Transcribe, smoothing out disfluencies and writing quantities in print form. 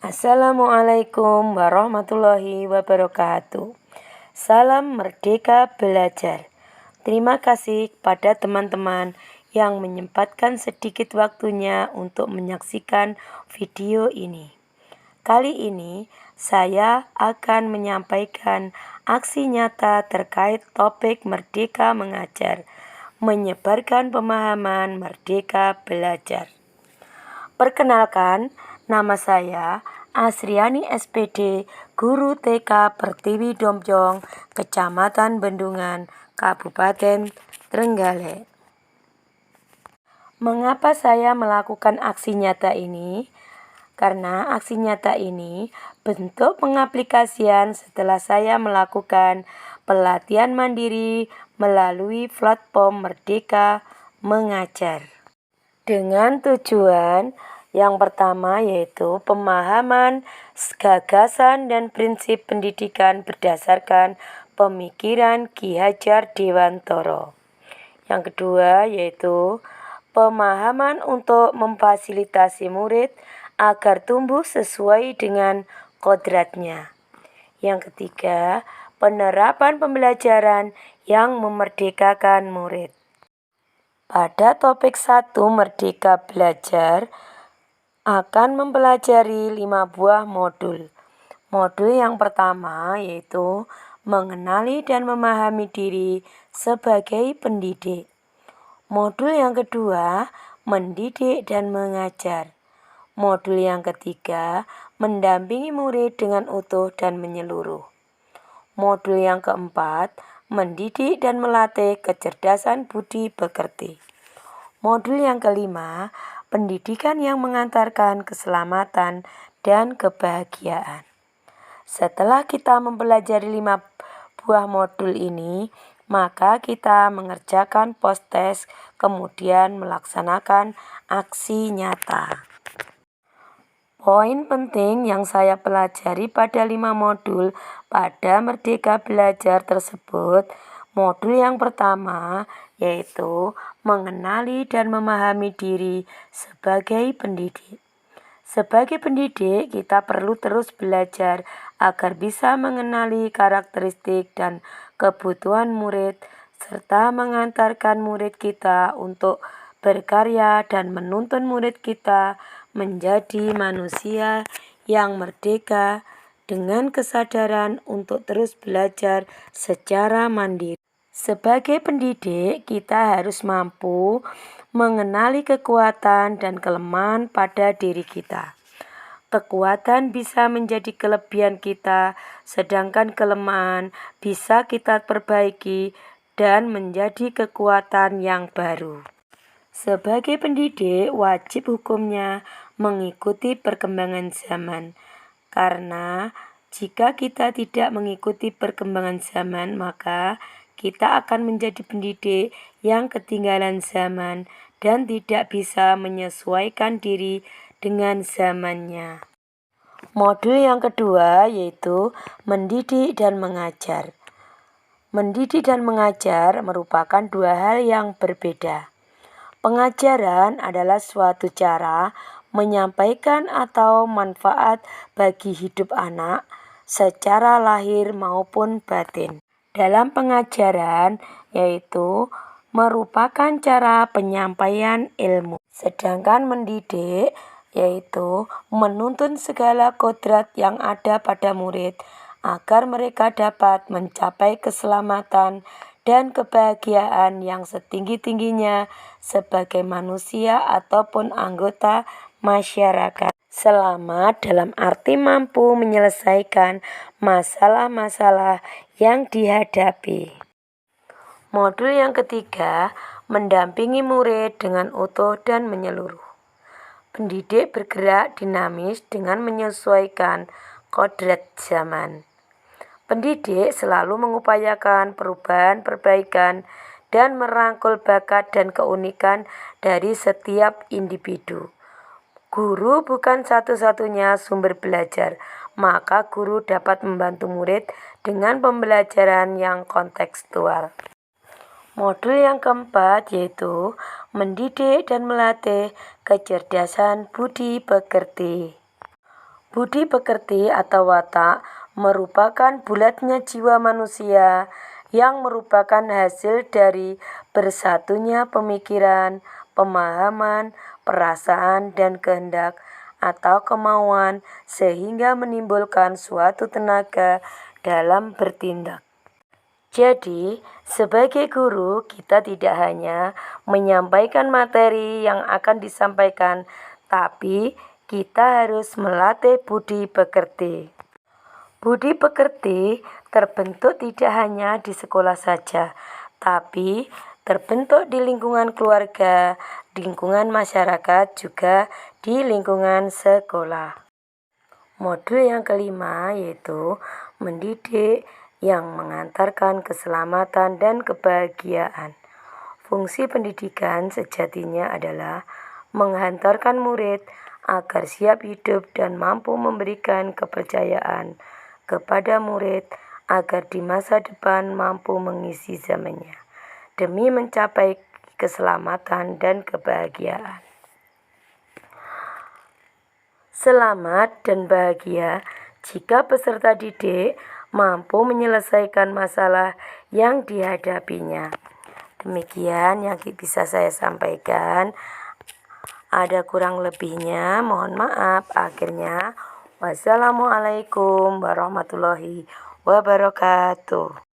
Assalamualaikum warahmatullahi wabarakatuh. Salam Merdeka Belajar. Terima kasih kepada teman-teman yang menyempatkan sedikit waktunya untuk menyaksikan video ini. Kali ini saya akan menyampaikan aksi nyata terkait topik Merdeka Mengajar, menyebarkan pemahaman Merdeka Belajar. Perkenalkan, nama saya Asriani SPD, Guru TK Pertiwi Domjong, Kecamatan Bendungan, Kabupaten Trenggalek. Mengapa saya melakukan aksi nyata ini? Karena aksi nyata ini bentuk pengaplikasian setelah saya melakukan pelatihan mandiri melalui platform Merdeka Mengajar. Dengan tujuan yang pertama yaitu pemahaman, gagasan dan prinsip pendidikan berdasarkan pemikiran Ki Hajar Dewantara. Yang kedua yaitu pemahaman untuk memfasilitasi murid agar tumbuh sesuai dengan kodratnya. Yang ketiga, penerapan pembelajaran yang memerdekakan murid. Pada topik 1 Merdeka Belajar akan mempelajari 5 buah modul. Modul yang pertama yaitu mengenali dan memahami diri sebagai pendidik. Modul yang kedua, mendidik dan mengajar. Modul yang ketiga, mendampingi murid dengan utuh dan menyeluruh. Modul yang keempat, mendidik dan melatih kecerdasan budi pekerti. Modul yang kelima, pendidikan yang mengantarkan keselamatan dan kebahagiaan. Setelah kita mempelajari 5 buah modul ini, maka kita mengerjakan post-test, kemudian melaksanakan aksi nyata. Poin penting yang saya pelajari pada 5 modul pada Merdeka Belajar tersebut, modul yang pertama yaitu mengenali dan memahami diri sebagai pendidik. Sebagai pendidik, kita perlu terus belajar agar bisa mengenali karakteristik dan kebutuhan murid, serta mengantarkan murid kita untuk berkarya dan menuntun murid kita menjadi manusia yang merdeka dengan kesadaran untuk terus belajar secara mandiri. Sebagai pendidik, kita harus mampu mengenali kekuatan dan kelemahan pada diri kita. Kekuatan bisa menjadi kelebihan kita, sedangkan kelemahan bisa kita perbaiki dan menjadi kekuatan yang baru. Sebagai pendidik, wajib hukumnya mengikuti perkembangan zaman. Karena jika kita tidak mengikuti perkembangan zaman, maka kita akan menjadi pendidik yang ketinggalan zaman dan tidak bisa menyesuaikan diri dengan zamannya. Modul yang kedua yaitu mendidik dan mengajar. Mendidik dan mengajar merupakan dua hal yang berbeda. Pengajaran adalah suatu cara menyampaikan atau manfaat bagi hidup anak secara lahir maupun batin. Dalam pengajaran yaitu merupakan cara penyampaian ilmu. Sedangkan mendidik yaitu menuntun segala kodrat yang ada pada murid agar mereka dapat mencapai keselamatan dan kebahagiaan yang setinggi-tingginya sebagai manusia ataupun anggota masyarakat. Selamat dalam arti mampu menyelesaikan masalah-masalah yang dihadapi. Modul yang ketiga, mendampingi murid dengan utuh dan menyeluruh. Pendidik bergerak dinamis dengan menyesuaikan kodrat zaman. Pendidik selalu mengupayakan perubahan, perbaikan, dan merangkul bakat dan keunikan dari setiap individu. Guru bukan satu-satunya sumber belajar, maka guru dapat membantu murid dengan pembelajaran yang kontekstual. Modul yang keempat yaitu mendidik dan melatih kecerdasan budi pekerti. Budi pekerti atau watak merupakan bulatnya jiwa manusia yang merupakan hasil dari bersatunya pemikiran, pemahaman, perasaan, dan kehendak atau kemauan sehingga menimbulkan suatu tenaga dalam bertindak. Jadi, sebagai guru, kita tidak hanya menyampaikan materi yang akan disampaikan, tapi kita harus melatih budi pekerti. Budi pekerti terbentuk tidak hanya di sekolah saja, tapi terbentuk di lingkungan keluarga, di lingkungan masyarakat, juga di lingkungan sekolah. Modul yang kelima yaitu mendidik yang mengantarkan keselamatan dan kebahagiaan. Fungsi pendidikan sejatinya adalah menghantarkan murid agar siap hidup dan mampu memberikan kepercayaan kepada murid agar di masa depan mampu mengisi zamannya demi mencapai keselamatan dan kebahagiaan. Selamat dan bahagia jika peserta didik mampu menyelesaikan masalah yang dihadapinya. Demikian yang bisa saya sampaikan. Ada kurang lebihnya, mohon maaf. Akhirnya, wassalamualaikum warahmatullahi wabarakatuh.